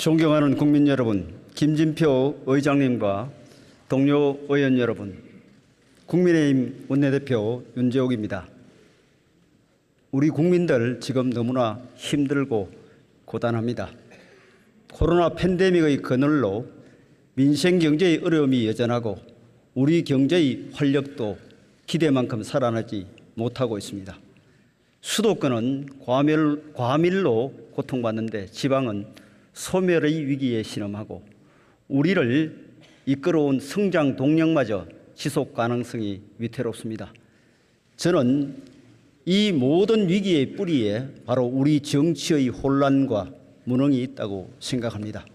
존경하는 국민 여러분, 김진표 의장님과 동료 의원 여러분, 국민의힘 원내대표 윤재옥입니다. 우리 국민들 지금 너무나 힘들고 고단합니다. 코로나 팬데믹의 그늘로 민생 경제의 어려움이 여전하고 우리 경제의 활력도 기대만큼 살아나지 못하고 있습니다. 수도권은 과밀로 고통받는데 지방은 소멸의 위기에 신음하고 우리를 이끌어온 성장 동력마저 지속 가능성이 위태롭습니다. 저는 이 모든 위기의 뿌리에 바로 우리 정치의 혼란과 무능이 있다고 생각합니다.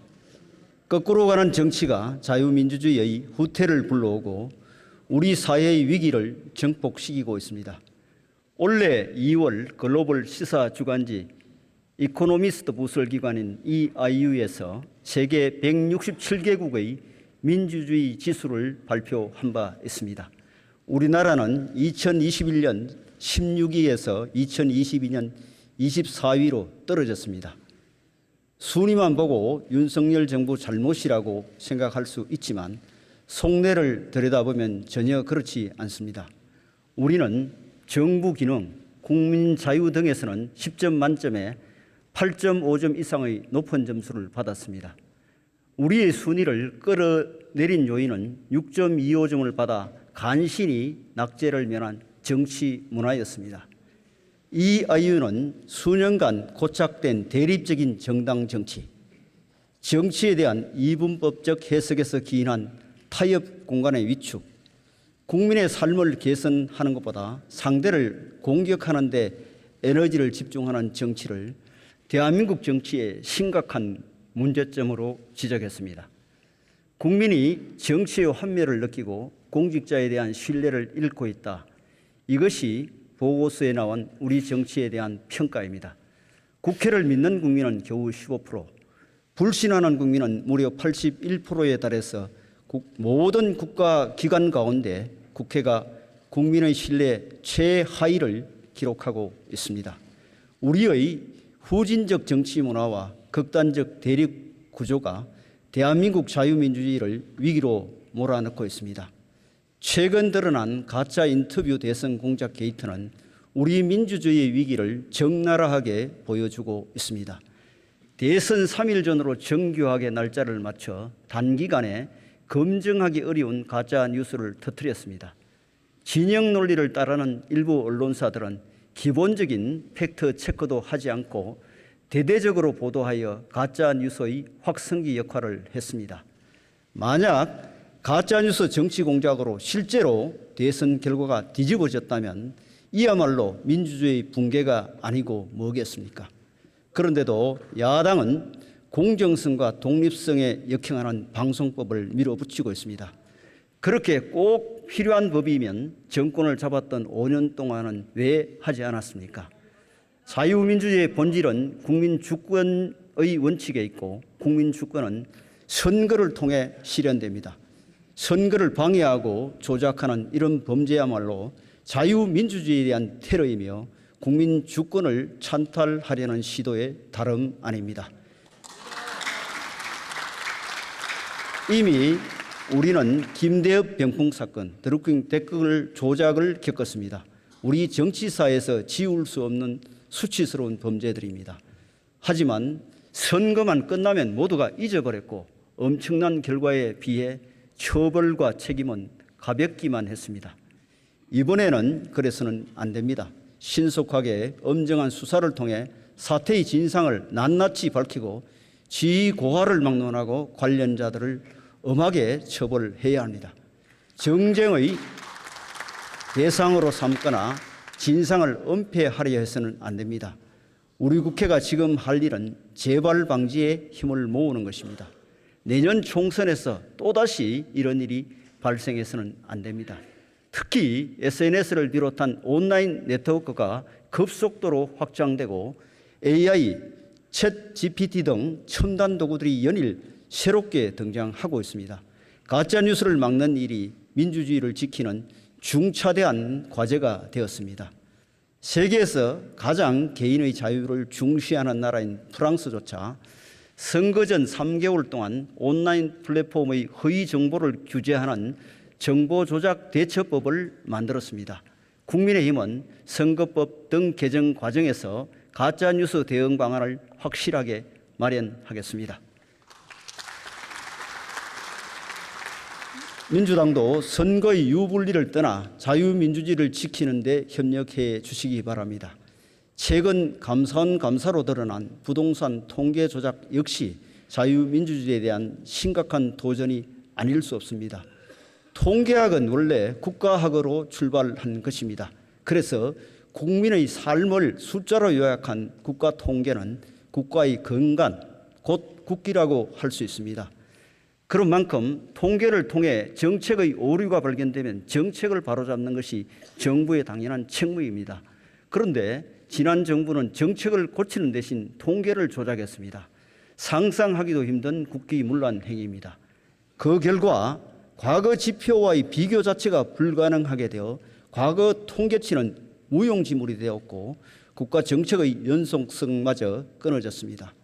거꾸로 가는 정치가 자유민주주의의 후퇴를 불러오고 우리 사회의 위기를 증폭시키고 있습니다. 올해 2월 글로벌 시사 주간지 이코노미스트 부설기관인 EIU에서 세계 167개국의 민주주의 지수를 발표한 바 있습니다. 우리나라는 2021년 16위에서 2022년 24위로 떨어졌습니다. 순위만 보고 윤석열 정부 잘못이라고 생각할 수 있지만 속내를 들여다보면 전혀 그렇지 않습니다. 우리는 정부 기능, 국민 자유 등에서는 10점 만점에 8.5점 이상의 높은 점수를 받았습니다. 우리의 순위를 끌어내린 요인은 6.25점을 받아 간신히 낙제를 면한 정치 문화였습니다. 이 아이유는 수년간 고착된 대립적인 정당 정치, 정치에 대한 이분법적 해석에서 기인한 타협 공간의 위축, 국민의 삶을 개선하는 것보다 상대를 공격하는 데 에너지를 집중하는 정치를 대한민국 정치의 심각한 문제점으로 지적했습니다. 국민이 정치의 환멸을 느끼고 공직자에 대한 신뢰를 잃고 있다. 이것이 보고서에 나온 우리 정치에 대한 평가입니다. 국회를 믿는 국민은 겨우 15%, 불신하는 국민은 무려 81%에 달해서 모든 국가기관 가운데 국회가 국민의 신뢰 최하위를 기록하고 있습니다. 우리의 후진적 정치 문화와 극단적 대립 구조가 대한민국 자유민주주의를 위기로 몰아넣고 있습니다. 최근 드러난 가짜 인터뷰 대선 공작 게이트는 우리 민주주의의 위기를 적나라하게 보여주고 있습니다. 대선 3일 전으로 정교하게 날짜를 맞춰 단기간에 검증하기 어려운 가짜 뉴스를 터뜨렸습니다. 진영 논리를 따르는 일부 언론사들은 기본적인 팩트 체크도 하지 않고 대대적으로 보도하여 가짜 뉴스의 확성기 역할을 했습니다. 만약 가짜뉴스 정치 공작으로 실제로 대선 결과가 뒤집어졌다면 이야말로 민주주의 붕괴가 아니고 뭐겠습니까? 그런데도 야당은 공정성과 독립성에 역행하는 방송법을 밀어붙이고 있습니다. 그렇게 꼭 필요한 법이면 정권을 잡았던 5년 동안은 왜 하지 않았습니까? 자유민주주의의 본질은 국민 주권의 원칙에 있고 국민 주권은 선거를 통해 실현됩니다. 선거를 방해하고 조작하는 이런 범죄야말로 자유민주주의에 대한 테러이며 국민 주권을 찬탈하려는 시도의 다름 아닙니다. 이미 우리는 김대엽 병풍 사건, 드루킹 댓글 조작을 겪었습니다. 우리 정치사에서 지울 수 없는 수치스러운 범죄들입니다. 하지만 선거만 끝나면 모두가 잊어버렸고 엄청난 결과에 비해 처벌과 책임은 가볍기만 했습니다. 이번에는 그래서는 안 됩니다. 신속하게 엄정한 수사를 통해 사태의 진상을 낱낱이 밝히고 지위 고하를 막론하고 관련자들을 엄하게 처벌해야 합니다. 정쟁의 대상으로 삼거나 진상을 은폐하려 해서는 안 됩니다. 우리 국회가 지금 할 일은 재발 방지에 힘을 모으는 것입니다. 내년 총선에서 또다시 이런 일이 발생해서는 안 됩니다. 특히 SNS를 비롯한 온라인 네트워크가 급속도로 확장되고 AI, 챗 GPT 등 첨단 도구들이 연일 새롭게 등장하고 있습니다. 가짜뉴스를 막는 일이 민주주의를 지키는 중차대한 과제가 되었습니다. 세계에서 가장 개인의 자유를 중시하는 나라인 프랑스조차 선거 전 3개월 동안 온라인 플랫폼의 허위 정보를 규제하는 정보조작 대처법을 만들었습니다. 국민의힘은 선거법 등 개정 과정에서 가짜뉴스 대응 방안을 확실하게 마련하겠습니다. 민주당도 선거의 유불리를 떠나 자유민주주의를 지키는 데 협력해 주시기 바랍니다. 최근 감사로 드러난 부동산 통계 조작 역시 자유민주주의에 대한 심각한 도전이 아닐 수 없습니다. 통계학은 원래 국가학으로 출발한 것입니다. 그래서 국민의 삶을 숫자로 요약한 국가 통계는 국가의 근간, 곧 국기라고 할 수 있습니다. 그런 만큼 통계를 통해 정책의 오류가 발견되면 정책을 바로잡는 것이 정부의 당연한 책무입니다. 그런데 지난 정부는 정책을 고치는 대신 통계를 조작했습니다. 상상하기도 힘든 국기문란 행위입니다. 그 결과 과거 지표와의 비교 자체가 불가능하게 되어 과거 통계치는 무용지물이 되었고 국가 정책의 연속성마저 끊어졌습니다.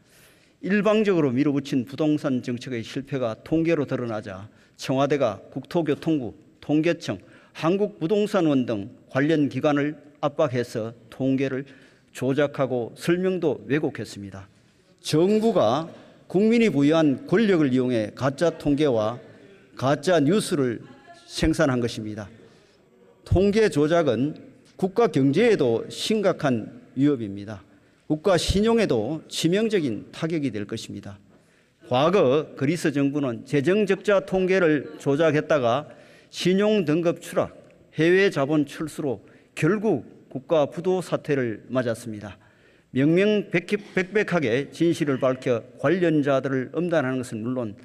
일방적으로 밀어붙인 부동산 정책의 실패가 통계로 드러나자 청와대가 국토교통부, 통계청, 한국부동산원 등 관련 기관을 압박해서 통계를 조작하고 설명도 왜곡했습니다. 정부가 국민이 부여한 권력을 이용해 가짜 통계와 가짜 뉴스를 생산한 것입니다. 통계 조작은 국가 경제에도 심각한 위협입니다. 국가 신용에도 치명적인 타격이 될 것입니다. 과거 그리스 정부는 재정 적자 통계를 조작했다가 신용 등급 추락, 해외 자본 출수로 결국 국가 부도 사태를 맞았습니다. 명명백백하게 진실을 밝혀 관련자들을 엄단하는 것은 물론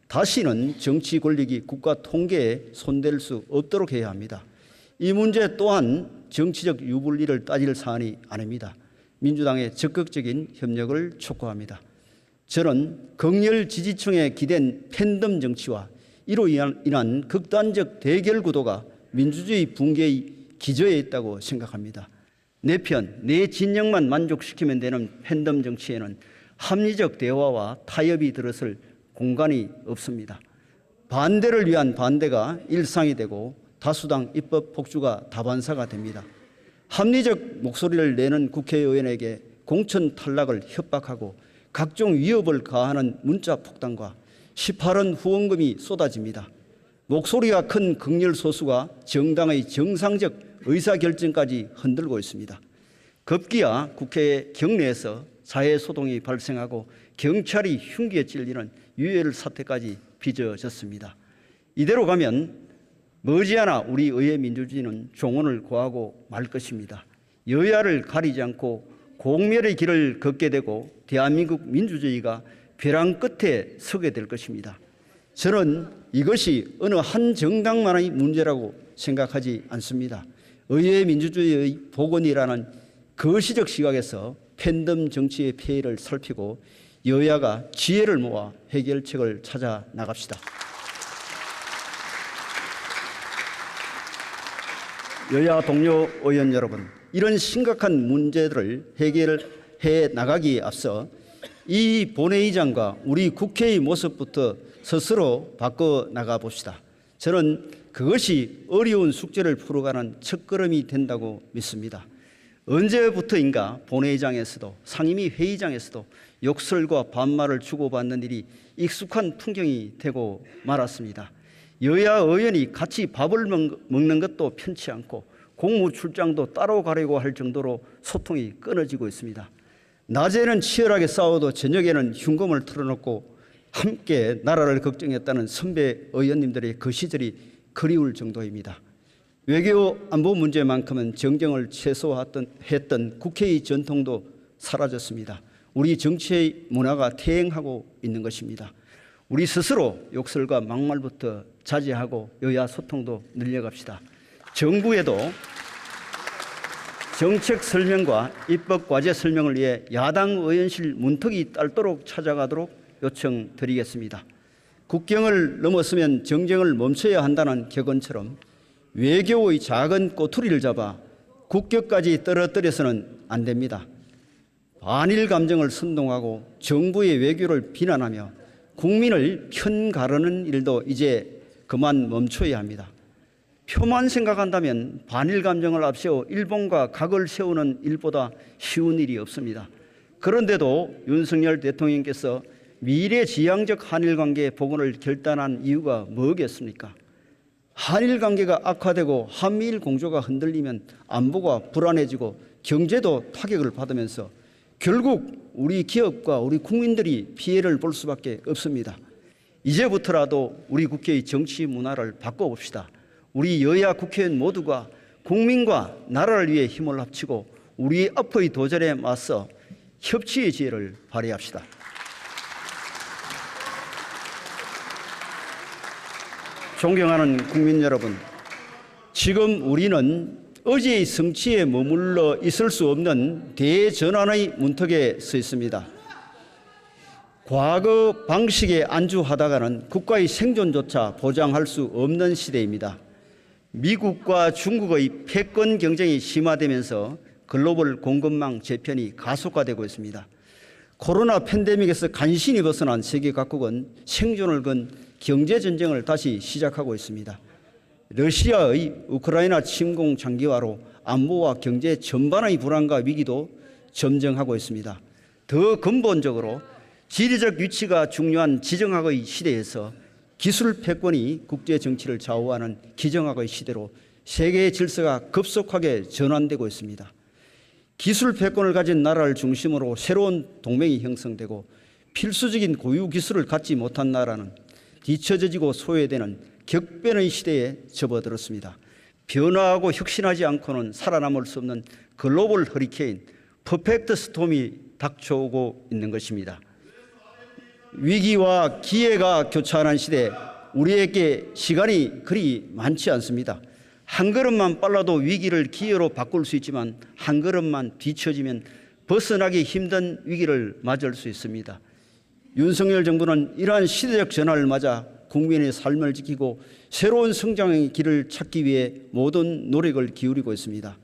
다시는 정치 권력이 국가 통계에 손댈 수 없도록 해야 합니다. 이 문제 또한 정치적 유불리를 따질 사안이 아닙니다. 민주당의 적극적인 협력을 촉구합니다. 저는 극렬 지지층에 기댄 팬덤 정치와 이로 인한 극단적 대결 구도가 민주주의 붕괴의 기저에 있다고 생각합니다. 내 편, 내 진영만 만족시키면 되는 팬덤 정치에는 합리적 대화와 타협이 들어설 공간이 없습니다. 반대를 위한 반대가 일상이 되고 다수당 입법 폭주가 다반사가 됩니다. 합리적 목소리를 내는 국회의원에게 공천 탈락을 협박하고 각종 위협을 가하는 문자 폭탄과 18원 후원금이 쏟아집니다. 목소리가 큰 극렬 소수가 정당의 정상적 의사결정까지 흔들고 있습니다. 급기야 국회 경내에서 사회소동이 발생하고 경찰이 흉기에 찔리는 유혈 사태까지 빚어졌습니다. 이대로 가면 머지않아 우리 의회 민주주의는 종언을 고하고 말 것입니다. 여야를 가리지 않고 공멸의 길을 걷게 되고 대한민국 민주주의가 벼랑 끝에 서게 될 것입니다. 저는 이것이 어느 한 정당만의 문제라고 생각하지 않습니다. 의회 민주주의의 복원이라는 거시적 시각에서 팬덤 정치의 폐해를 살피고 여야가 지혜를 모아 해결책을 찾아 나갑시다. 여야 동료 의원 여러분, 이런 심각한 문제들을 해결해 나가기에 앞서 이 본회의장과 우리 국회의 모습부터 스스로 바꿔 나가 봅시다. 저는 그것이 어려운 숙제를 풀어가는 첫걸음이 된다고 믿습니다. 언제부터인가 본회의장에서도 상임위 회의장에서도 욕설과 반말을 주고받는 일이 익숙한 풍경이 되고 말았습니다. 여야 의원이 같이 밥을 먹는 것도 편치 않고 공무 출장도 따로 가려고 할 정도로 소통이 끊어지고 있습니다. 낮에는 치열하게 싸워도 저녁에는 흉검을 틀어놓고 함께 나라를 걱정했다는 선배 의원님들의 그 시절이 그리울 정도입니다. 외교 안보 문제만큼은 정쟁을 최소화했던 국회의 전통도 사라졌습니다. 우리 정치의 문화가 퇴행하고 있는 것입니다. 우리 스스로 욕설과 막말부터 자제하고 여야 소통도 늘려갑시다. 정부에도 정책 설명과 입법 과제 설명을 위해 야당 의원실 문턱이 닳도록 찾아가도록 요청드리겠습니다. 국경을 넘었으면 정쟁을 멈춰야 한다는 격언처럼 외교의 작은 꼬투리를 잡아 국격까지 떨어뜨려서는 안 됩니다. 반일 감정을 선동하고 정부의 외교를 비난하며 국민을 편가르는 일도 이제 그만 멈춰야 합니다. 표만 생각한다면 반일 감정을 앞세워 일본과 각을 세우는 일보다 쉬운 일이 없습니다. 그런데도 윤석열 대통령께서 미래지향적 한일관계 복원을 결단한 이유가 뭐겠습니까? 한일관계가 악화되고 한미일 공조가 흔들리면 안보가 불안해지고 경제도 타격을 받으면서 결국 우리 기업과 우리 국민들이 피해를 볼 수밖에 없습니다. 이제부터라도 우리 국회의 정치 문화를 바꿔봅시다. 우리 여야 국회의원 모두가 국민과 나라를 위해 힘을 합치고 우리 앞의 도전에 맞서 협치의 지혜를 발휘합시다. 존경하는 국민 여러분, 지금 우리는 어제의 성취에 머물러 있을 수 없는 대전환의 문턱에 서 있습니다. 과거 방식에 안주하다가는 국가의 생존조차 보장할 수 없는 시대입니다. 미국과 중국의 패권 경쟁이 심화되면서 글로벌 공급망 재편이 가속화되고 있습니다. 코로나 팬데믹에서 간신히 벗어난 세계 각국은 생존을 건 경제전쟁을 다시 시작하고 있습니다. 러시아의 우크라이나 침공 장기화로 안보와 경제 전반의 불안과 위기도 점증하고 있습니다. 더 근본적으로 지리적 위치가 중요한 지정학의 시대에서 기술 패권이 국제 정치를 좌우하는 기정학의 시대로 세계의 질서가 급속하게 전환되고 있습니다. 기술 패권을 가진 나라를 중심으로 새로운 동맹이 형성되고 필수적인 고유 기술을 갖지 못한 나라는 뒤처지고 소외되는 격변의 시대에 접어들었습니다. 변화하고 혁신하지 않고는 살아남을 수 없는 글로벌 허리케인 퍼펙트 스톰이 닥쳐오고 있는 것입니다. 위기와 기회가 교차하는 시대, 우리에게 시간이 그리 많지 않습니다. 한 걸음만 빨라도 위기를 기회로 바꿀 수 있지만 한 걸음만 뒤처지면 벗어나기 힘든 위기를 맞을 수 있습니다. 윤석열 정부는 이러한 시대적 전환을 맞아 국민의 삶을 지키고 새로운 성장의 길을 찾기 위해 모든 노력을 기울이고 있습니다.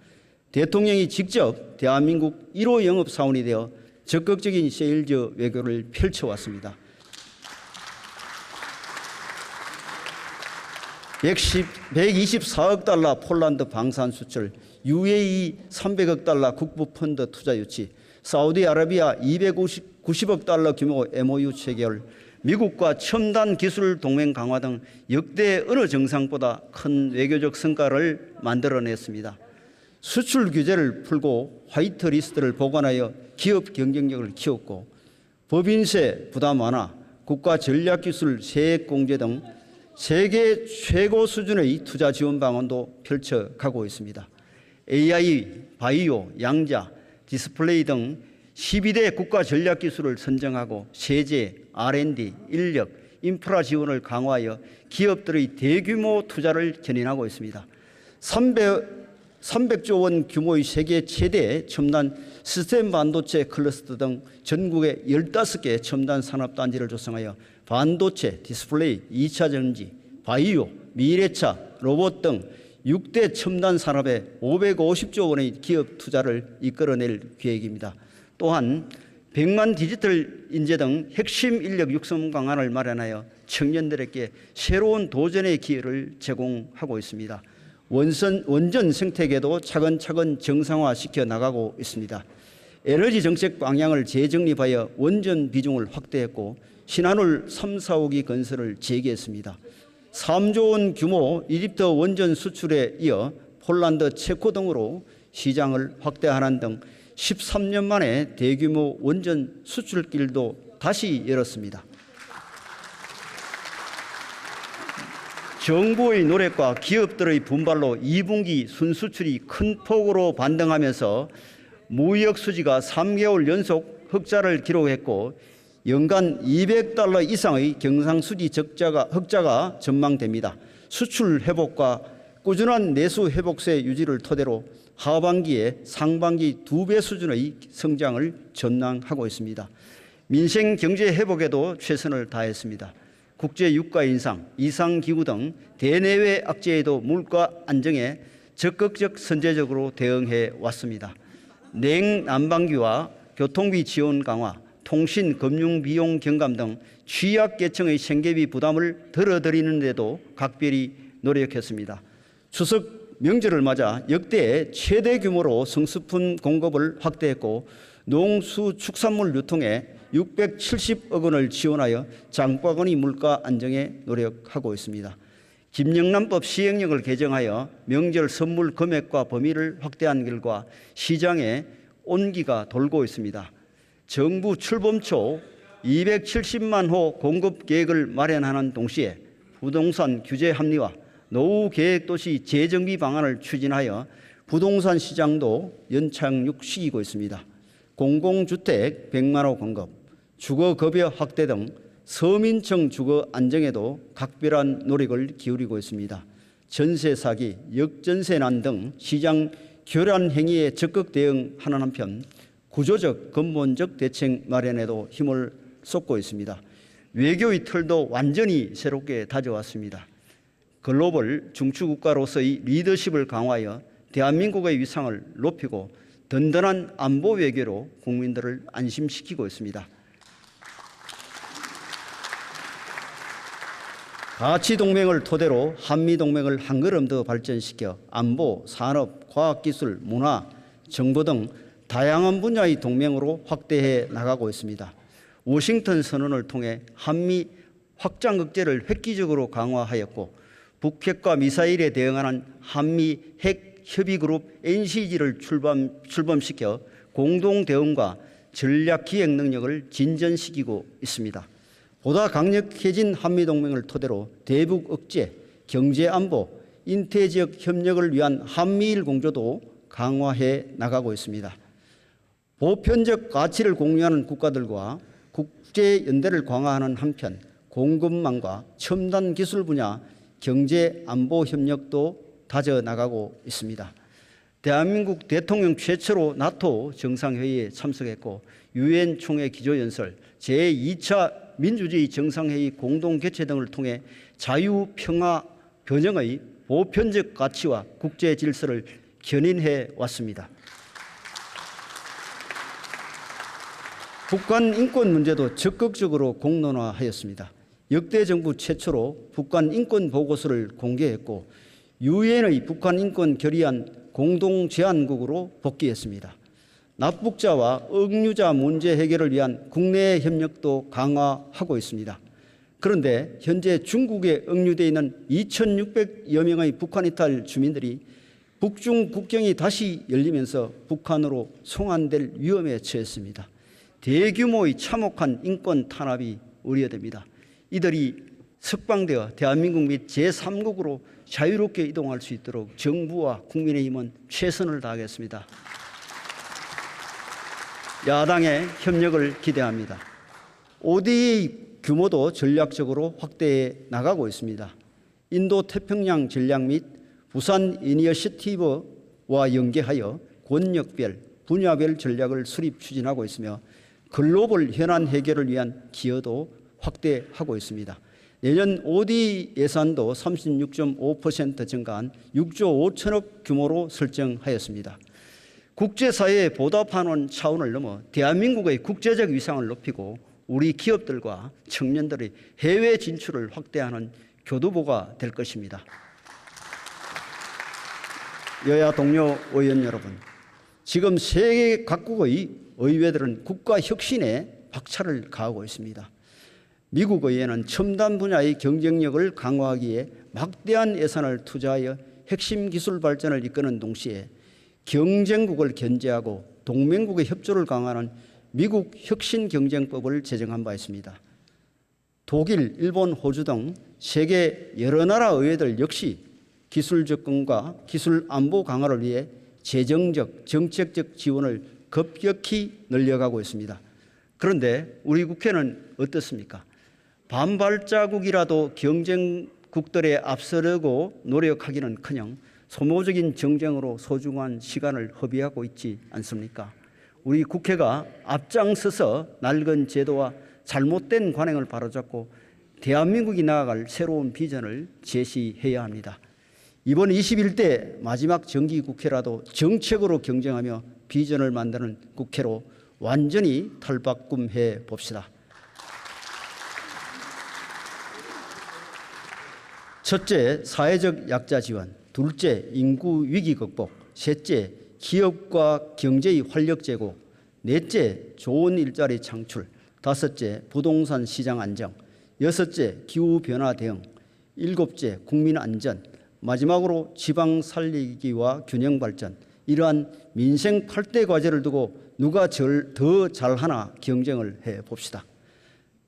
대통령이 직접 대한민국 1호 영업사원이 되어 적극적인 세일즈 외교를 펼쳐왔습니다. 124억 달러 폴란드 방산 수출, UAE 300억 달러 국부펀드 투자 유치, 사우디아라비아 290억 달러 규모 MOU 체결, 미국과 첨단 기술 동맹 강화 등 역대 어느 정상보다 큰 외교적 성과를 만들어냈습니다. 수출 규제를 풀고 화이트 리스트를 보관하여 기업 경쟁력을 키웠고 법인세 부담 완화, 국가 전략기술 세액 공제 등 세계 최고 수준의 투자 지원 방안도 펼쳐가고 있습니다. AI, 바이오, 양자, 디스플레이 등 12대 국가 전략 기술을 선정하고 세제, R&D, 인력, 인프라 지원을 강화하여 기업들의 대규모 투자를 견인하고 있습니다. 300조 원 규모의 세계 최대 첨단 시스템 반도체 클러스터 등 전국에 15개 첨단 산업단지를 조성하여 반도체, 디스플레이, 2차 전지, 바이오, 미래차, 로봇 등 6대 첨단 산업에 550조 원의 기업 투자를 이끌어낼 계획입니다. 또한 100만 디지털 인재 등 핵심 인력 육성 방안을 마련하여 청년들에게 새로운 도전의 기회를 제공하고 있습니다. 원전 생태계도 차근차근 정상화시켜 나가고 있습니다. 에너지 정책 방향을 재정립하여 원전 비중을 확대했고 신한울 3, 4호기 건설을 재개했습니다. 3조 원 규모 이집트 원전 수출에 이어 폴란드, 체코 등으로 시장을 확대하는 등 13년 만에 대규모 원전 수출길도 다시 열었습니다. 정부의 노력과 기업들의 분발로 2분기 순수출이 큰 폭으로 반등하면서 무역 수지가 3개월 연속 흑자를 기록했고 연간 200달러 이상의 경상수지 흑자가 전망됩니다. 수출 회복과 꾸준한 내수 회복세 유지를 토대로 하반기에 상반기 2배 수준의 성장을 전망하고 있습니다. 민생 경제 회복에도 최선을 다했습니다. 국제 유가 인상, 이상기후 등 대내외 악재에도 물가 안정에 적극적 선제적으로 대응해 왔습니다. 냉난방기와 교통비 지원 강화, 통신, 금융 비용 경감 등 취약계층의 생계비 부담을 덜어드리는 데도 각별히 노력했습니다. 추석 명절을 맞아 역대 최대 규모로 성수품 공급을 확대했고 농수축산물 유통에 670억 원을 지원하여 장바구니 물가 안정에 노력하고 있습니다. 김영란법 시행령을 개정하여 명절 선물 금액과 범위를 확대한 결과 시장에 온기가 돌고 있습니다. 정부 출범 초 270만 호 공급 계획을 마련하는 동시에 부동산 규제 합리화, 노후 계획도시 재정비 방안을 추진하여 부동산 시장도 연착륙시키고 있습니다. 공공주택 100만 호 공급, 주거급여 확대 등 서민층 주거 안정에도 각별한 노력을 기울이고 있습니다. 전세 사기, 역전세난 등 시장 교란 행위에 적극 대응하는 한편 구조적 근본적 대책 마련에도 힘을 쏟고 있습니다. 외교의 틀도 완전히 새롭게 다져왔습니다. 글로벌 중추국가로서의 리더십을 강화하여 대한민국의 위상을 높이고 든든한 안보 외교로 국민들을 안심시키고 있습니다. 가치동맹을 토대로 한미동맹을 한 걸음 더 발전시켜 안보, 산업, 과학기술, 문화, 정보 등 다양한 분야의 동맹으로 확대해 나가고 있습니다. 워싱턴 선언을 통해 한미 확장 억제를 획기적으로 강화하였고 북핵과 미사일에 대응하는 한미 핵 협의그룹 NCG를 출범시켜 공동 대응과 전략 기획 능력을 진전시키고 있습니다. 보다 강력해진 한미동맹을 토대로 대북 억제, 경제안보, 인태지역 협력을 위한 한미일 공조도 강화해 나가고 있습니다. 보편적 가치를 공유하는 국가들과 국제연대를 강화하는 한편 공급망과 첨단 기술 분야 경제안보 협력도 다져나가고 있습니다. 대한민국 대통령 최초로 나토 정상회의에 참석했고 유엔 총회 기조연설, 제2차 민주주의 정상회의 공동개최 등을 통해 자유, 평화, 변형의 보편적 가치와 국제 질서를 견인해 왔습니다. 북한 인권 문제도 적극적으로 공론화하였습니다. 역대 정부 최초로 북한 인권 보고서를 공개했고 유엔의 북한 인권 결의안 공동제안국으로 복귀했습니다. 납북자와 억류자 문제 해결을 위한 국내 협력도 강화하고 있습니다. 그런데 현재 중국에 억류되어 있는 2,600여 명의 북한 이탈 주민들이 북중 국경이 다시 열리면서 북한으로 송환될 위험에 처했습니다. 대규모의 참혹한 인권 탄압이 우려됩니다. 이들이 석방되어 대한민국 및 제3국으로 자유롭게 이동할 수 있도록 정부와 국민의힘은 최선을 다하겠습니다. 야당의 협력을 기대합니다. ODA 규모도 전략적으로 확대해 나가고 있습니다. 인도태평양 전략 및 부산 이니셔티브와 연계하여 권역별, 분야별 전략을 수립 추진하고 있으며 글로벌 현안 해결을 위한 기여도 확대하고 있습니다. 내년 ODA 예산도 36.5% 증가한 6조 5천억 규모로 설정하였습니다. 국제사회에 보답하는 차원을 넘어 대한민국의 국제적 위상을 높이고 우리 기업들과 청년들의 해외 진출을 확대하는 교두보가 될 것입니다. 여야 동료 의원 여러분, 지금 세계 각국의 의회들은 국가 혁신에 박차를 가하고 있습니다. 미국 의회는 첨단 분야의 경쟁력을 강화하기에 막대한 예산을 투자하여 핵심 기술 발전을 이끄는 동시에 경쟁국을 견제하고 동맹국의 협조를 강화하는 미국 혁신경쟁법을 제정한 바 있습니다. 독일, 일본, 호주 등 세계 여러 나라 의회들 역시 기술 접근과 기술 안보 강화를 위해 재정적, 정책적 지원을 급격히 늘려가고 있습니다. 그런데 우리 국회는 어떻습니까? 반발자국이라도 경쟁국들에 앞서려고 노력하기는커녕 소모적인 정쟁으로 소중한 시간을 허비하고 있지 않습니까? 우리 국회가 앞장서서 낡은 제도와 잘못된 관행을 바로잡고 대한민국이 나아갈 새로운 비전을 제시해야 합니다. 이번 21대 마지막 정기국회라도 정책으로 경쟁하며 비전을 만드는 국회로 완전히 탈바꿈해 봅시다. 첫째, 사회적 약자 지원. 둘째, 인구 위기 극복. 셋째, 기업과 경제의 활력 제고. 넷째, 좋은 일자리 창출. 다섯째, 부동산 시장 안정. 여섯째, 기후변화 대응. 일곱째, 국민 안전. 마지막으로 지방 살리기와 균형 발전. 이러한 민생 8대 과제를 두고 누가 더 잘하나 경쟁을 해봅시다.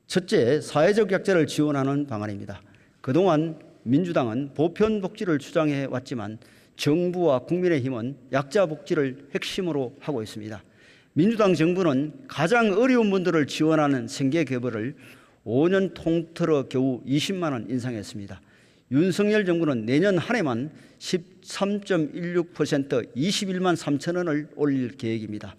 첫째, 사회적 약자를 지원하는 방안입니다. 그동안 민주당은 보편 복지를 주장해 왔지만 정부와 국민의힘은 약자 복지를 핵심으로 하고 있습니다. 민주당 정부는 가장 어려운 분들을 지원하는 생계개발을 5년 통틀어 겨우 20만 원 인상했습니다. 윤석열 정부는 내년 한 해만 13.16% 21만 3천 원을 올릴 계획입니다.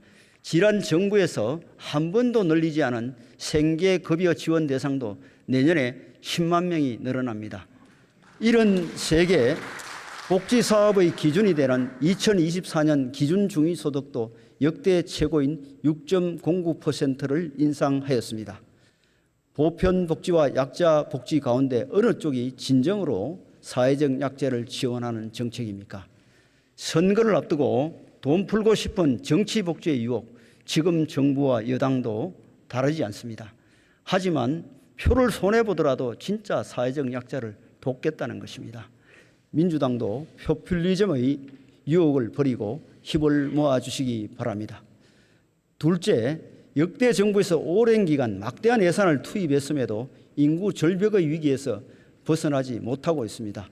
지난 정부에서 한 번도 늘리지 않은 생계급여 지원 대상도 내년에 10만 명이 늘어납니다. 이런 세계 복지사업의 기준이 되는 2024년 기준 중위소득도 역대 최고인 6.09%를 인상하였습니다. 보편 복지와 약자 복지 가운데 어느 쪽이 진정으로 사회적 약자를 지원하는 정책입니까? 선거를 앞두고 돈 풀고 싶은 정치 복지의 유혹, 지금 정부와 여당도 다르지 않습니다. 하지만 표를 손해보더라도 진짜 사회적 약자를 돕겠다는 것입니다. 민주당도 포퓰리즘의 유혹을 버리고 힘을 모아주시기 바랍니다. 둘째, 역대 정부에서 오랜 기간 막대한 예산을 투입했음에도 인구 절벽의 위기에서 벗어나지 못하고 있습니다.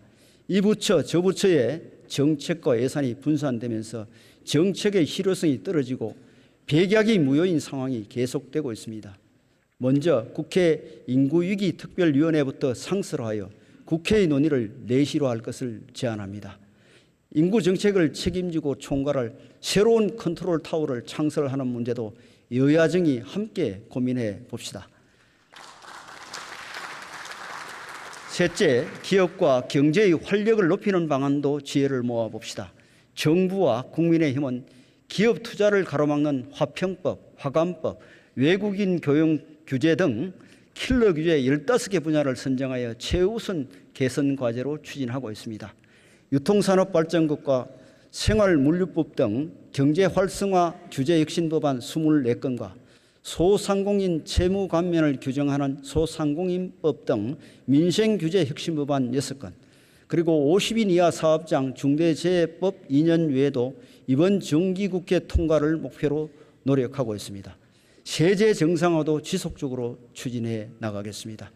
이 부처 저 부처의 정책과 예산이 분산되면서 정책의 실효성이 떨어지고 백약이 무효인 상황이 계속되고 있습니다. 먼저 국회 인구위기 특별위원회부터 상설하여 국회의 논의를 내시로 할 것을 제안합니다. 인구 정책을 책임지고 총괄할 새로운 컨트롤 타워를 창설하는 문제도 여야정이 함께 고민해 봅시다. 셋째, 기업과 경제의 활력을 높이는 방안도 지혜를 모아 봅시다. 정부와 국민의힘은 기업 투자를 가로막는 화평법, 화관법, 외국인 교용 규제 등 킬러 규제 15개 분야를 선정하여 최우선 개선 과제로 추진하고 있습니다. 유통산업발전국과 생활물류법 등 경제 활성화 규제 혁신 법안 24건과 소상공인 채무 감면을 규정하는 소상공인법 등 민생 규제 혁신 법안 6건, 그리고 50인 이하 사업장 중대재해법 2년 외에도 이번 정기국회 통과를 목표로 노력하고 있습니다. 세제 정상화도 지속적으로 추진해 나가겠습니다.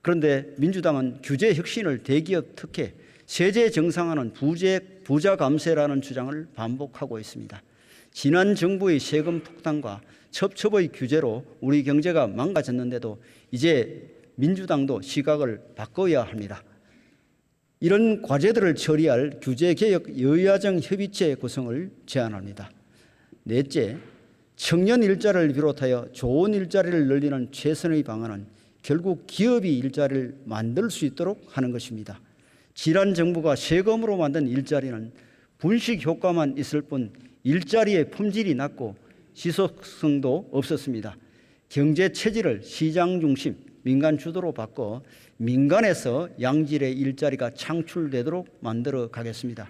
그런데 민주당은 규제 혁신을 대기업 특혜, 세제 정상화는 부자 감세라는 주장을 반복하고 있습니다. 지난 정부의 세금 폭탄과 첩첩의 규제로 우리 경제가 망가졌는데도 이제 민주당도 시각을 바꿔야 합니다. 이런 과제들을 처리할 규제개혁 여야정 협의체 구성을 제안합니다. 넷째, 청년 일자리를 비롯하여 좋은 일자리를 늘리는 최선의 방안은 결국 기업이 일자리를 만들 수 있도록 하는 것입니다. 지난 정부가 세금으로 만든 일자리는 분식 효과만 있을 뿐 일자리의 품질이 낮고 지속성도 없었습니다. 경제 체질을 시장 중심, 민간 주도로 바꿔 민간에서 양질의 일자리가 창출되도록 만들어 가겠습니다.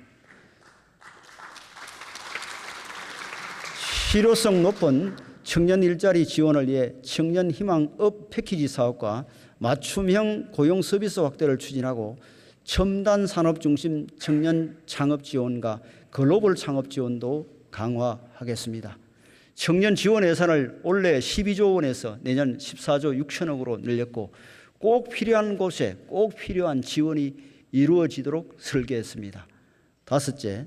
실효성 높은 청년 일자리 지원을 위해 청년희망업 패키지 사업과 맞춤형 고용 서비스 확대를 추진하고 첨단 산업 중심 청년 창업 지원과 글로벌 창업 지원도 강화하겠습니다. 청년 지원 예산을 올해 12조 원에서 내년 14조 6천억으로 늘렸고 꼭 필요한 곳에 꼭 필요한 지원이 이루어지도록 설계했습니다. 다섯째,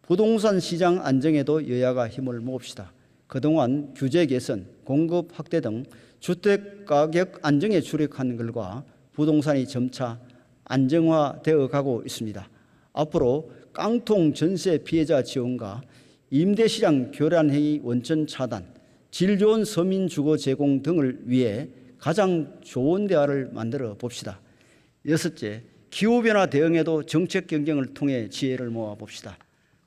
부동산 시장 안정에도 여야가 힘을 모읍시다. 그동안 규제 개선, 공급 확대 등 주택가격 안정에 주력하는 결과 부동산이 점차 안정화되어 가고 있습니다. 앞으로 깡통 전세 피해자 지원과 임대시장 교란행위 원천 차단, 질 좋은 서민 주거 제공 등을 위해 가장 좋은 대안을 만들어 봅시다. 여섯째, 기후변화 대응에도 정책 경쟁을 통해 지혜를 모아 봅시다.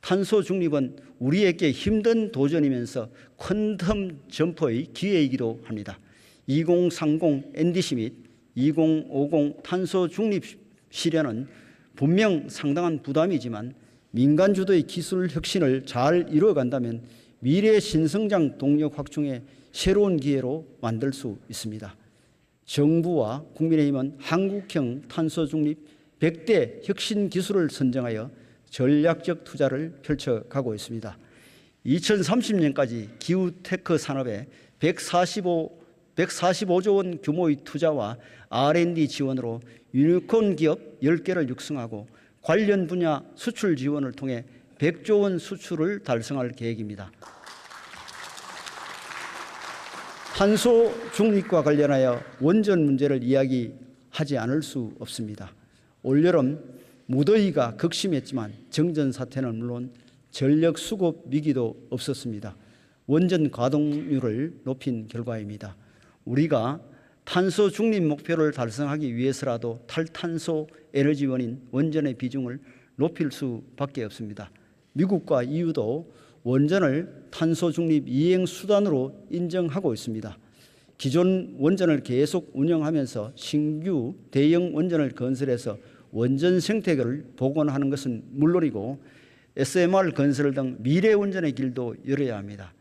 탄소 중립은 우리에게 힘든 도전이면서 퀀텀 점프의 기회이기도 합니다. 2030 NDC 및 2050 탄소 중립 실현은 분명 상당한 부담이지만 민간 주도의 기술 혁신을 잘 이루어간다면 미래 신성장 동력 확충의 새로운 기회로 만들 수 있습니다. 정부와 국민의힘은 한국형 탄소 중립 100대 혁신 기술을 선정하여 전략적 투자를 펼쳐가고 있습니다. 2030년까지 기후테크 산업에 145조 원 규모의 투자와 R&D 지원으로 유니콘 기업 10개를 육성하고 관련 분야 수출 지원을 통해 100조 원 수출을 달성할 계획입니다. 탄소 중립과 관련하여 원전 문제를 이야기하지 않을 수 없습니다. 올여름 무더위가 극심했지만 정전 사태는 물론 전력 수급 위기도 없었습니다. 원전 가동률을 높인 결과입니다. 우리가 탄소 중립 목표를 달성하기 위해서라도 탈탄소 에너지원인 원전의 비중을 높일 수밖에 없습니다. 미국과 EU도 원전을 탄소 중립 이행 수단으로 인정하고 있습니다. 기존 원전을 계속 운영하면서 신규 대형 원전을 건설해서 원전 생태계를 복원하는 것은 물론이고 SMR 건설 등 미래 원전의 길도 열어야 합니다.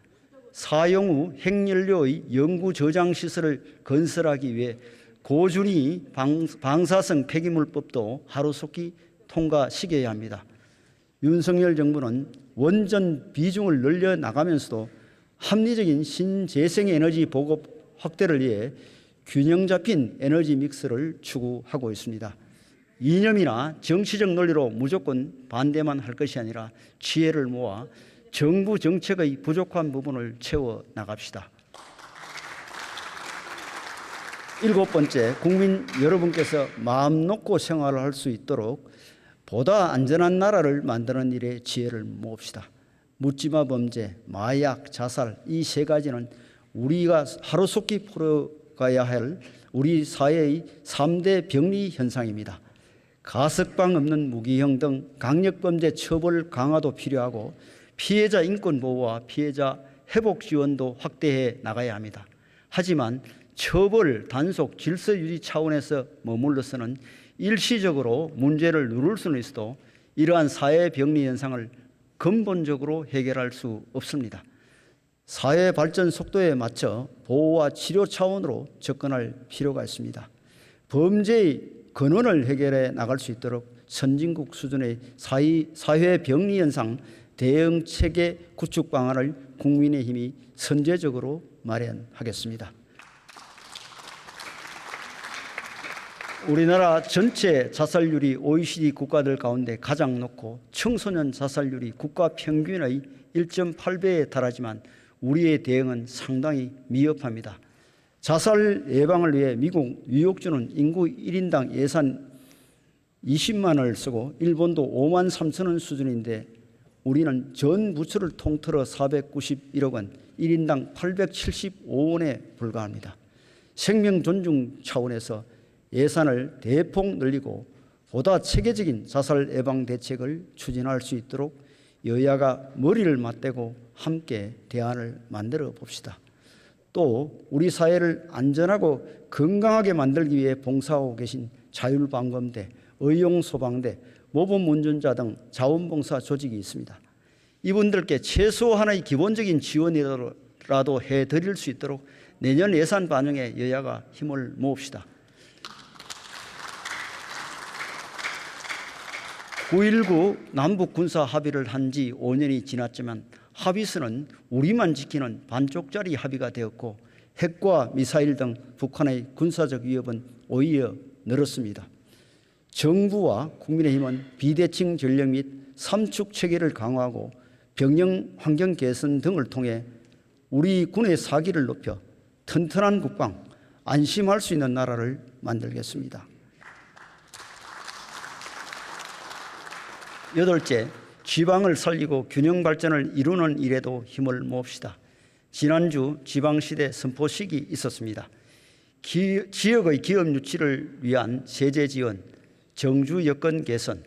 사용 후 핵연료의 영구 저장 시설을 건설하기 위해 고준위 방사성 폐기물법도 하루속히 통과시켜야 합니다. 윤석열 정부는 원전 비중을 늘려 나가면서도 합리적인 신재생에너지 보급 확대를 위해 균형 잡힌 에너지 믹스를 추구하고 있습니다. 이념이나 정치적 논리로 무조건 반대만 할 것이 아니라 지혜를 모아 정부 정책의 부족한 부분을 채워 나갑시다. 7번째, 국민 여러분께서 마음 놓고 생활을 할 수 있도록 보다 안전한 나라를 만드는 일에 지혜를 모읍시다. 묻지마 범죄, 마약, 자살 이 세 가지는 우리가 하루속히 풀어가야 할 우리 사회의 3대 병리 현상입니다. 가석방 없는 무기형 등 강력범죄 처벌 강화도 필요하고 피해자 인권 보호와 피해자 회복 지원도 확대해 나가야 합니다. 하지만 처벌, 단속, 질서 유지 차원에서 머물러서는 일시적으로 문제를 누를 수는 있어도 이러한 사회 병리 현상을 근본적으로 해결할 수 없습니다. 사회 발전 속도에 맞춰 보호와 치료 차원으로 접근할 필요가 있습니다. 범죄의 근원을 해결해 나갈 수 있도록 선진국 수준의 사회 병리 현상 대응 체계 구축 방안을 국민의힘이 선제적으로 마련하겠습니다. 우리나라 전체 자살률이 OECD 국가들 가운데 가장 높고 청소년 자살률이 국가 평균의 1.8배에 달하지만 우리의 대응은 상당히 미흡합니다. 자살 예방을 위해 미국 뉴욕주는 인구 1인당 예산 20만 원을 쓰고 일본도 5만 3천 원 수준인데 우리는 전 부처를 통틀어 491억 원, 1인당 875원에 불과합니다. 생명 존중 차원에서 예산을 대폭 늘리고 보다 체계적인 자살 예방 대책을 추진할 수 있도록 여야가 머리를 맞대고 함께 대안을 만들어 봅시다. 또 우리 사회를 안전하고 건강하게 만들기 위해 봉사하고 계신 자율방범대, 의용소방대, 모범운전자 등 자원봉사 조직이 있습니다. 이분들께 최소한의 기본적인 지원이라도 해드릴 수 있도록 내년 예산 반영에 여야가 힘을 모읍시다. 9.19 남북 군사 합의를 한 지 5년이 지났지만 합의서는 우리만 지키는 반쪽짜리 합의가 되었고 핵과 미사일 등 북한의 군사적 위협은 오히려 늘었습니다. 정부와 국민의힘은 비대칭 전력 및 삼축 체계를 강화하고 병영 환경 개선 등을 통해 우리 군의 사기를 높여 튼튼한 국방, 안심할 수 있는 나라를 만들겠습니다. 8째, 지방을 살리고 균형 발전을 이루는 일에도 힘을 모읍시다. 지난주 지방시대 선포식이 있었습니다. 지역의 기업 유치를 위한 세제 지원, 정주 여건 개선,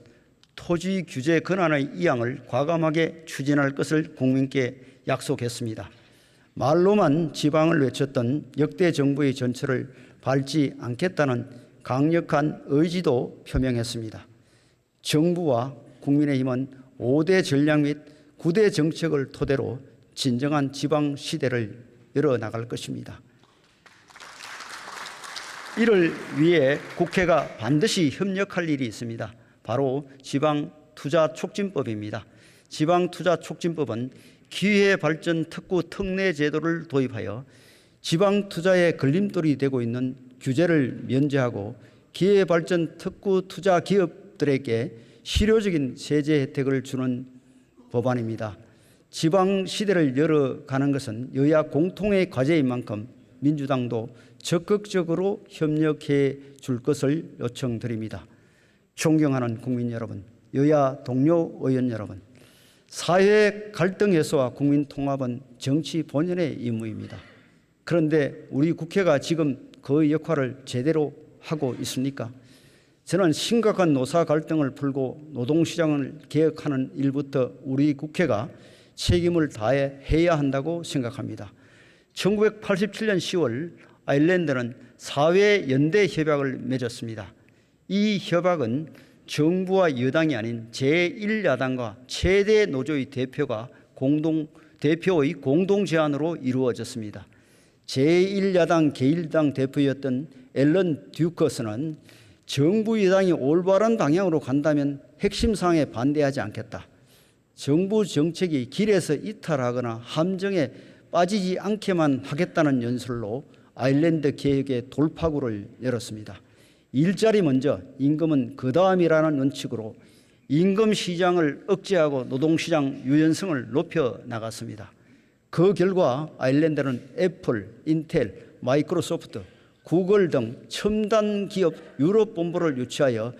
토지 규제 권한의 이양을 과감하게 추진할 것을 국민께 약속했습니다. 말로만 지방을 외쳤던 역대 정부의 전철을 밟지 않겠다는 강력한 의지도 표명했습니다. 정부와 국민의힘은 5대 전략 및 9대 정책을 토대로 진정한 지방 시대를 열어나갈 것입니다. 이를 위해 국회가 반드시 협력할 일이 있습니다. 바로 지방투자촉진법입니다. 지방투자촉진법은 기회발전 특구 특례 제도를 도입하여 지방투자에 걸림돌이 되고 있는 규제를 면제하고 기회발전 특구 투자 기업들에게 실효적인 세제 혜택을 주는 법안입니다. 지방 시대를 열어가는 것은 여야 공통의 과제인 만큼 민주당도 적극적으로 협력해 줄 것을 요청드립니다. 존경하는 국민 여러분, 여야 동료 의원 여러분, 사회 갈등 해소와 국민 통합은 정치 본연의 임무입니다. 그런데 우리 국회가 지금 그 역할을 제대로 하고 있습니까? 저는 심각한 노사 갈등을 풀고 노동시장을 개혁하는 일부터 우리 국회가 책임을 다해 해야 한다고 생각합니다. 1987년 10월 아일랜드는 사회연대협약을 맺었습니다. 이 협약은 정부와 여당이 아닌 제1야당과 최대 노조의 대표의 공동 제안으로 이루어졌습니다. 제1야당 게1당 대표였던 앨런 듀커스는 정부 여당이 올바른 방향으로 간다면 핵심 사항에 반대하지 않겠다. 정부 정책이 길에서 이탈하거나 함정에 빠지지 않게만 하겠다는 연설로 아일랜드 개혁의 돌파구를 열었습니다. 일자리 먼저 임금은 그 다음이라는 원칙으로 임금 시장을 억제하고 노동시장 유연성을 높여 나갔습니다. 그 결과 아일랜드는 애플, 인텔, 마이크로소프트, 구글 등 첨단 기업 유럽 본부를 유치하여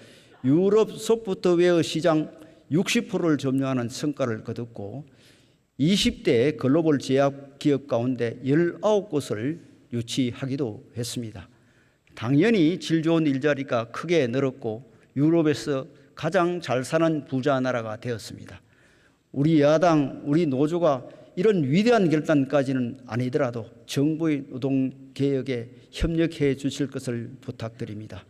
유럽 소프트웨어 시장 60%를 점유하는 성과를 거뒀고 20대 글로벌 제약 기업 가운데 19곳을 유치하기도 했습니다. 당연히 질 좋은 일자리가 크게 늘었고 유럽에서 가장 잘 사는 부자 나라가 되었습니다. 우리 야당, 우리 노조가 이런 위대한 결단까지는 아니더라도 정부의 노동개혁에 협력해 주실 것을 부탁드립니다.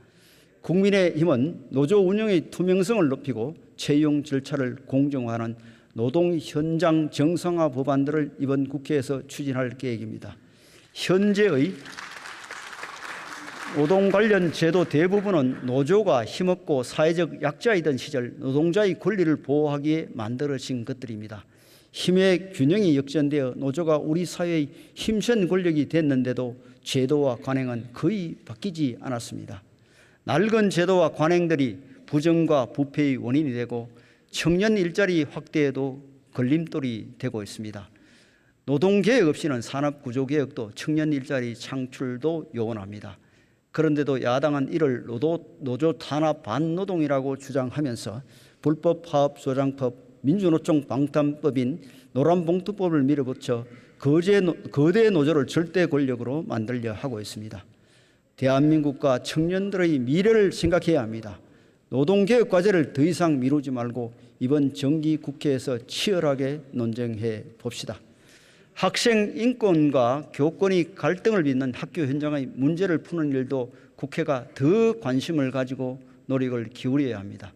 국민의힘은 노조 운영의 투명성을 높이고 채용 절차를 공정화하는 노동 현장 정상화 법안들을 이번 국회에서 추진할 계획입니다. 현재의 노동 관련 제도 대부분은 노조가 힘없고 사회적 약자이던 시절 노동자의 권리를 보호하기에 만들어진 것들입니다. 힘의 균형이 역전되어 노조가 우리 사회의 힘센 권력이 됐는데도 제도와 관행은 거의 바뀌지 않았습니다. 낡은 제도와 관행들이 부정과 부패의 원인이 되고 청년 일자리 확대에도 걸림돌이 되고 있습니다. 노동개혁 없이는 산업구조개혁도 청년 일자리 창출도 요원합니다. 그런데도 야당은 이를 노조 탄압 반노동이라고 주장하면서 불법 파업 조장법, 민주노총 방탄법인 노란봉투법을 밀어붙여 거대 노조를 절대 권력으로 만들려 하고 있습니다. 대한민국과 청년들의 미래를 생각해야 합니다. 노동개혁 과제를 더 이상 미루지 말고 이번 정기 국회에서 치열하게 논쟁해 봅시다. 학생 인권과 교권이 갈등을 빚는 학교 현장의 문제를 푸는 일도 국회가 더 관심을 가지고 노력을 기울여야 합니다.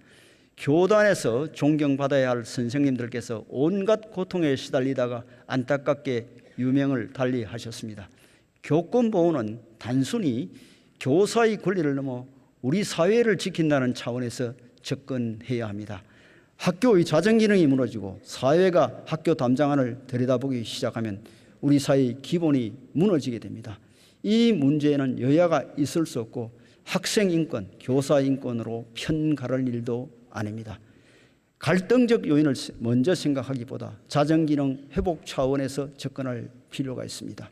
교단에서 존경받아야 할 선생님들께서 온갖 고통에 시달리다가 안타깝게 유명을 달리하셨습니다. 교권 보호는 단순히 교사의 권리를 넘어 우리 사회를 지킨다는 차원에서 접근해야 합니다. 학교의 자정기능이 무너지고 사회가 학교 담장안을 들여다보기 시작하면 우리 사회의 기본이 무너지게 됩니다. 이 문제에는 여야가 있을 수 없고 학생 인권, 교사 인권으로 편 가를 일도 아닙니다. 갈등적 요인을 먼저 생각하기보다 자정기능 회복 차원에서 접근할 필요가 있습니다.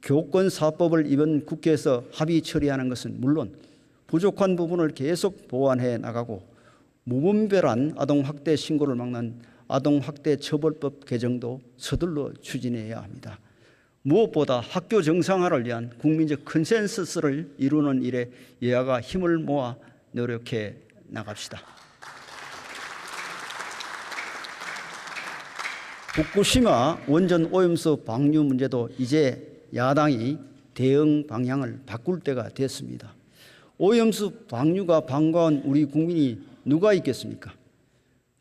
교권사법을 이번 국회에서 합의 처리하는 것은 물론 부족한 부분을 계속 보완해 나가고 무분별한 아동학대 신고를 막는 아동학대 처벌법 개정도 서둘러 추진해야 합니다. 무엇보다 학교 정상화를 위한 국민적 컨센서스를 이루는 일에 여야가 힘을 모아 노력해 나갑시다. 후쿠시마 원전 오염수 방류 문제도 이제 야당이 대응 방향을 바꿀 때가 됐습니다. 오염수 방류가 반가운 우리 국민이 누가 있겠습니까?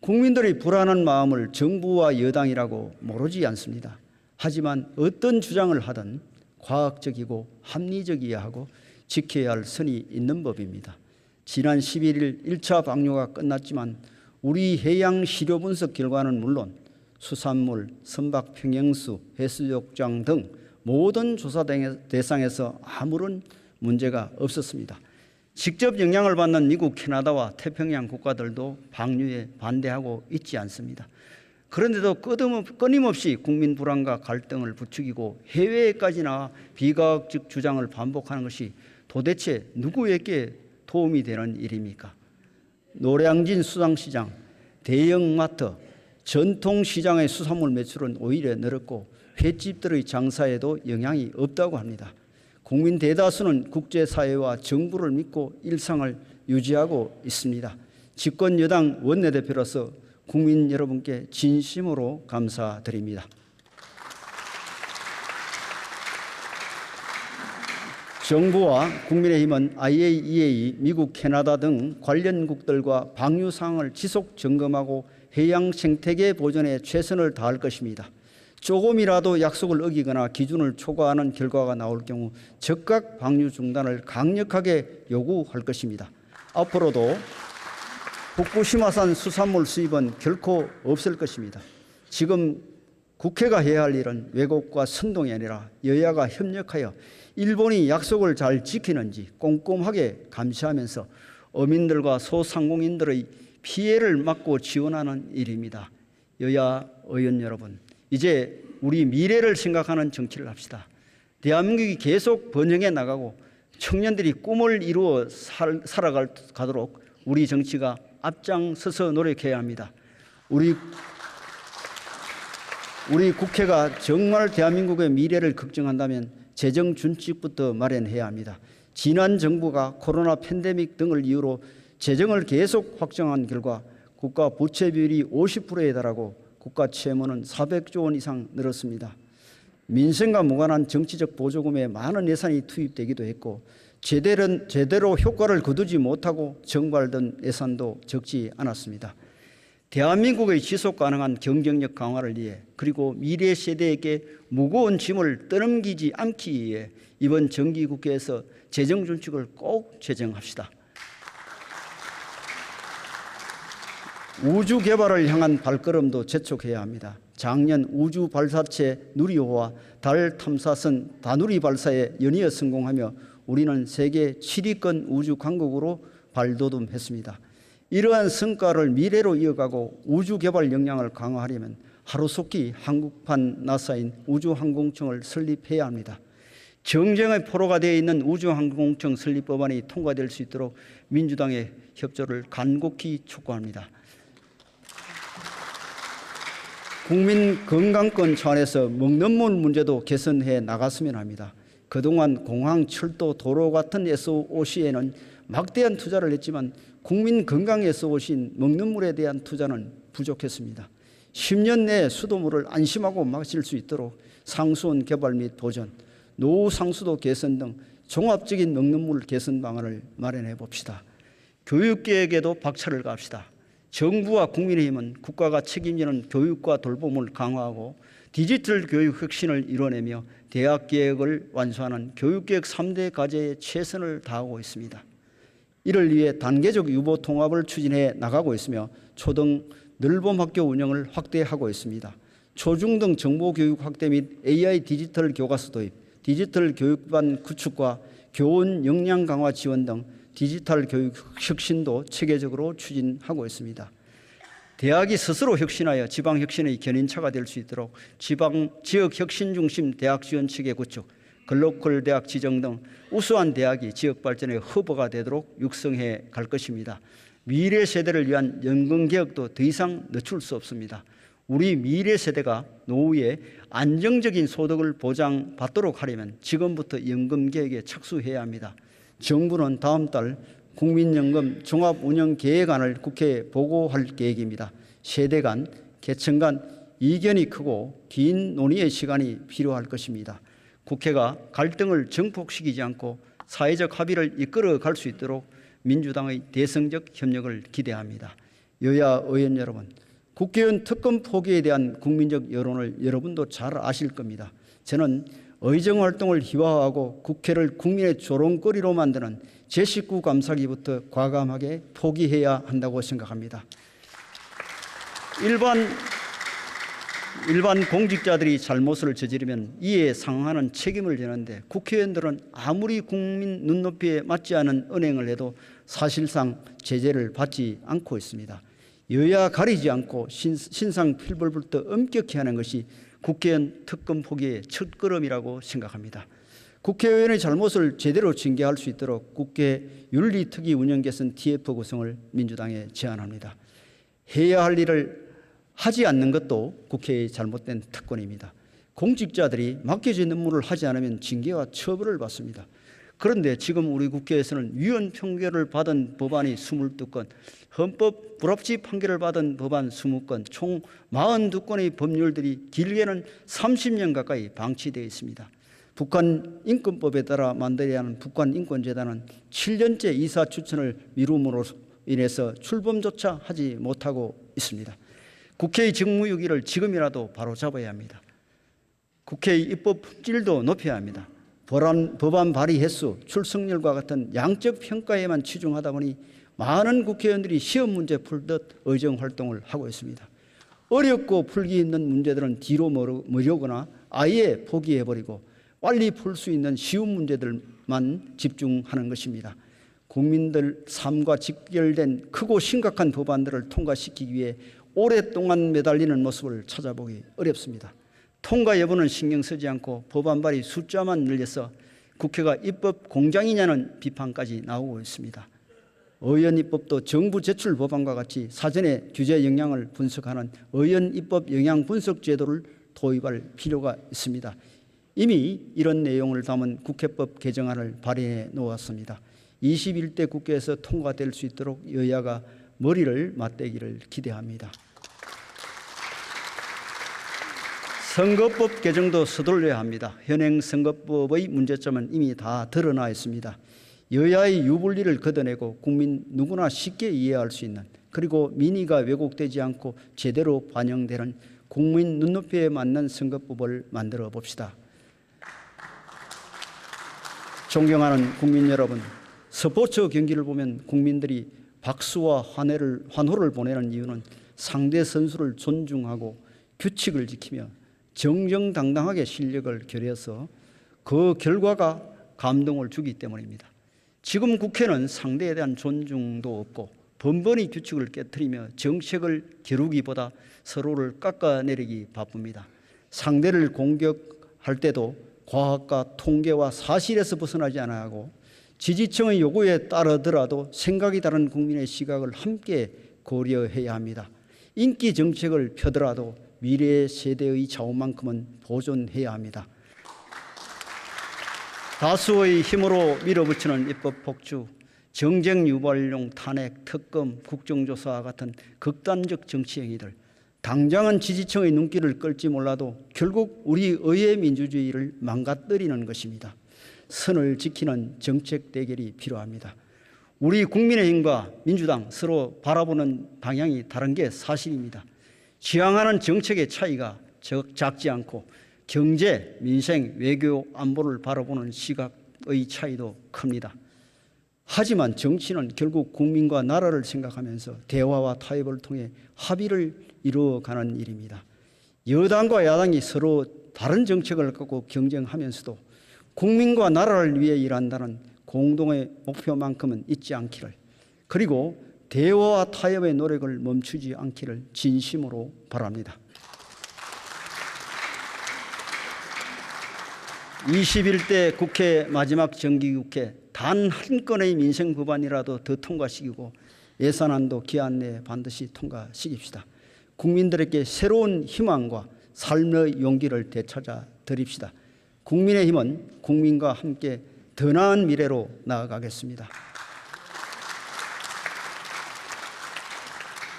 국민들의 불안한 마음을 정부와 여당이라고 모르지 않습니다. 하지만 어떤 주장을 하든 과학적이고 합리적이어야 하고 지켜야 할 선이 있는 법입니다. 지난 11일 1차 방류가 끝났지만 우리 해양 시료 분석 결과는 물론 수산물, 선박 평형수, 해수욕장 등 모든 조사 대상에서 아무런 문제가 없었습니다. 직접 영향을 받는 미국, 캐나다와 태평양 국가들도 방류에 반대하고 있지 않습니다. 그런데도 끊임없이 국민 불안과 갈등을 부추기고 해외에까지나 비과학적 주장을 반복하는 것이 도대체 누구에게 도움이 되는 일입니까? 노량진 수산시장, 대형마트, 전통시장의 수산물 매출은 오히려 늘었고 횟집들의 장사에도 영향이 없다고 합니다. 국민 대다수는 국제사회와 정부를 믿고 일상을 유지하고 있습니다. 집권 여당 원내대표로서 국민 여러분께 진심으로 감사드립니다. 정부와 국민의힘은 IAEA, 미국, 캐나다 등 관련국들과 방류 사항을 지속 점검하고 해양 생태계 보존에 최선을 다할 것입니다. 조금이라도 약속을 어기거나 기준을 초과하는 결과가 나올 경우 즉각 방류 중단을 강력하게 요구할 것입니다. 앞으로도 후쿠시마산 수산물 수입은 결코 없을 것입니다. 지금 국회가 해야 할 일은 왜곡과 선동이 아니라 여야가 협력하여 일본이 약속을 잘 지키는지 꼼꼼하게 감시하면서 어민들과 소상공인들의 피해를 막고 지원하는 일입니다. 여야 의원 여러분, 이제 우리 미래를 생각하는 정치를 합시다. 대한민국이 계속 번영해 나가고 청년들이 꿈을 이루어 살아가도록 우리 정치가 앞장서서 노력해야 합니다. 우리 국회가 정말 대한민국의 미래를 걱정한다면 재정 준칙부터 마련해야 합니다. 지난 정부가 코로나 팬데믹 등을 이유로 재정을 계속 확정한 결과 국가 부채 비율이 50%에 달하고 국가 채무는 400조 원 이상 늘었습니다. 민생과 무관한 정치적 보조금에 많은 예산이 투입되기도 했고 제대로 효과를 거두지 못하고 정발된 예산도 적지 않았습니다. 대한민국의 지속 가능한 경쟁력 강화를 위해 그리고 미래 세대에게 무거운 짐을 떠넘기지 않기 위해 이번 정기국회에서 재정 준칙을 꼭 제정합시다. 우주 개발을 향한 발걸음도 재촉해야 합니다. 작년 우주 발사체 누리호와 달 탐사선 다누리 발사에 연이어 성공하며 우리는 세계 7위권 우주 강국으로 발돋움했습니다. 이러한 성과를 미래로 이어가고 우주 개발 역량을 강화하려면 하루속히 한국판 나사인 우주항공청을 설립해야 합니다. 경쟁의 포로가 되어 있는 우주항공청 설립 법안이 통과될 수 있도록 민주당의 협조를 간곡히 촉구합니다. 국민 건강권 차원에서 먹는 물 문제도 개선해 나갔으면 합니다. 그동안 공항, 철도, 도로 같은 SOC에는 막대한 투자를 했지만 국민 건강에 SOC인 먹는 물에 대한 투자는 부족했습니다. 10년 내에 수돗물을 안심하고 마실 수 있도록 상수원 개발 및 보전, 노후 상수도 개선 등 종합적인 먹는 물 개선 방안을 마련해 봅시다. 교육계획에도 박차를 가합시다. 정부와 국민의힘은 국가가 책임지는 교육과 돌봄을 강화하고 디지털 교육 혁신을 이뤄내며 대학 계획을 완수하는 교육계획 3대 과제에 최선을 다하고 있습니다. 이를 위해 단계적 유보 통합을 추진해 나가고 있으며 초등 늘봄학교 운영을 확대하고 있습니다. 초중등 정보교육 확대 및 AI 디지털 교과서 도입, 디지털 교육반 구축과 교원 역량 강화 지원 등 디지털 교육 혁신도 체계적으로 추진하고 있습니다. 대학이 스스로 혁신하여 지방 혁신의 견인차가 될 수 있도록 지역 혁신 중심 대학 지원 체계 구축, 글로컬 대학 지정 등 우수한 대학이 지역 발전의 허브가 되도록 육성해 갈 것입니다. 미래 세대를 위한 연금 개혁도 더 이상 늦출 수 없습니다. 우리 미래 세대가 노후에 안정적인 소득을 보장받도록 하려면 지금부터 연금 개혁에 착수해야 합니다. 정부는 다음 달 국민연금 종합운영계획안을 국회에 보고할 계획입니다. 세대 간, 계층 간 이견이 크고 긴 논의의 시간이 필요할 것입니다. 국회가 갈등을 증폭시키지 않고 사회적 합의를 이끌어 갈 수 있도록 민주당의 대성적 협력을 기대합니다. 여야 의원 여러분, 국회의원 특검 포기에 대한 국민적 여론을 여러분도 잘 아실 겁니다. 저는 의정활동을 희화화하고 국회를 국민의 조롱거리로 만드는 제19 감사기부터 과감하게 포기해야 한다고 생각합니다. 일반 공직자들이 잘못을 저지르면 이에 상응하는 책임을 지는데 국회의원들은 아무리 국민 눈높이에 맞지 않은 언행을 해도 사실상 제재를 받지 않고 있습니다. 여야 가리지 않고 신상필벌부터 엄격히 하는 것이 국회의원 특검 포기의 첫걸음이라고 생각합니다. 국회의원의 잘못을 제대로 징계할 수 있도록 국회 윤리특위 운영 개선 TF 구성을 민주당에 제안합니다. 해야 할 일을 하지 않는 것도 국회의 잘못된 특권입니다. 공직자들이 맡겨진 업무를 하지 않으면 징계와 처벌을 받습니다. 그런데 지금 우리 국회에서는 위헌 판결을 받은 법안이 22건, 헌법 불합치 판결을 받은 법안 20건, 총 42건의 법률들이 길게는 30년 가까이 방치되어 있습니다. 북한 인권법에 따라 만들어야 하는 북한인권재단은 7년째 이사 추천을 미룸으로 인해서 출범조차 하지 못하고 있습니다. 국회의 직무유기를 지금이라도 바로잡아야 합니다. 국회의 입법 품질도 높여야 합니다. 법안 발의 횟수, 출석률과 같은 양적 평가에만 치중하다 보니 많은 국회의원들이 시험 문제 풀듯 의정활동을 하고 있습니다. 어렵고 풀기 힘든 문제들은 뒤로 미루거나 아예 포기해버리고 빨리 풀 수 있는 쉬운 문제들만 집중하는 것입니다. 국민들 삶과 직결된 크고 심각한 법안들을 통과시키기 위해 오랫동안 매달리는 모습을 찾아보기 어렵습니다. 통과 여부는 신경 쓰지 않고 법안 발의 숫자만 늘려서 국회가 입법 공장이냐는 비판까지 나오고 있습니다. 의원 입법도 정부 제출 법안과 같이 사전에 규제 영향을 분석하는 의원 입법 영향 분석 제도를 도입할 필요가 있습니다. 이미 이런 내용을 담은 국회법 개정안을 발의해 놓았습니다. 21대 국회에서 통과될 수 있도록 여야가 머리를 맞대기를 기대합니다. 선거법 개정도 서둘러야 합니다. 현행 선거법의 문제점은 이미 다 드러나 있습니다. 여야의 유불리를 걷어내고 국민 누구나 쉽게 이해할 수 있는, 그리고 민의가 왜곡되지 않고 제대로 반영되는 국민 눈높이에 맞는 선거법을 만들어 봅시다. 존경하는 국민 여러분, 스포츠 경기를 보면 국민들이 박수와 환호를 보내는 이유는 상대 선수를 존중하고 규칙을 지키며 정정당당하게 실력을 겨뤄서 그 결과가 감동을 주기 때문입니다. 지금 국회는 상대에 대한 존중도 없고 번번이 규칙을 깨트리며 정책을 겨루기보다 서로를 깎아내리기 바쁩니다. 상대를 공격할 때도 과학과 통계와 사실에서 벗어나지 않아야 하고 지지층의 요구에 따르더라도 생각이 다른 국민의 시각을 함께 고려해야 합니다. 인기 정책을 펴더라도 미래 세대의 자원만큼은 보존해야 합니다. 다수의 힘으로 밀어붙이는 입법 폭주, 정쟁 유발용 탄핵, 특검, 국정조사와 같은 극단적 정치 행위들, 당장은 지지층의 눈길을 끌지 몰라도 결국 우리 의회 민주주의를 망가뜨리는 것입니다. 선을 지키는 정책 대결이 필요합니다. 우리 국민의힘과 민주당 서로 바라보는 방향이 다른 게 사실입니다. 지향하는 정책의 차이가 작지 않고 경제, 민생, 외교, 안보를 바라보는 시각의 차이도 큽니다. 하지만 정치는 결국 국민과 나라를 생각하면서 대화와 타협을 통해 합의를 이루어가는 일입니다. 여당과 야당이 서로 다른 정책을 갖고 경쟁하면서도 국민과 나라를 위해 일한다는 공동의 목표만큼은 잊지 않기를, 그리고 대화와 타협의 노력을 멈추지 않기를 진심으로 바랍니다. 21대 국회 마지막 정기국회, 단 한 건의 민생 법안이라도 더 통과시키고 예산안도 기한 내에 반드시 통과시킵시다. 국민들에게 새로운 희망과 삶의 용기를 되찾아 드립시다. 국민의힘은 국민과 함께 더 나은 미래로 나아가겠습니다.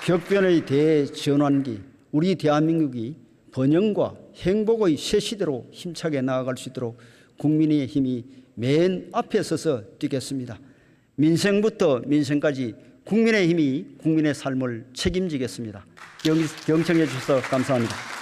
격변의 대전환기, 우리 대한민국이 번영과 행복의 새 시대로 힘차게 나아갈 수 있도록 국민의힘이 맨 앞에 서서 뛰겠습니다. 민생부터 민생까지 국민의힘이 국민의 삶을 책임지겠습니다. 경청해 주셔서 감사합니다.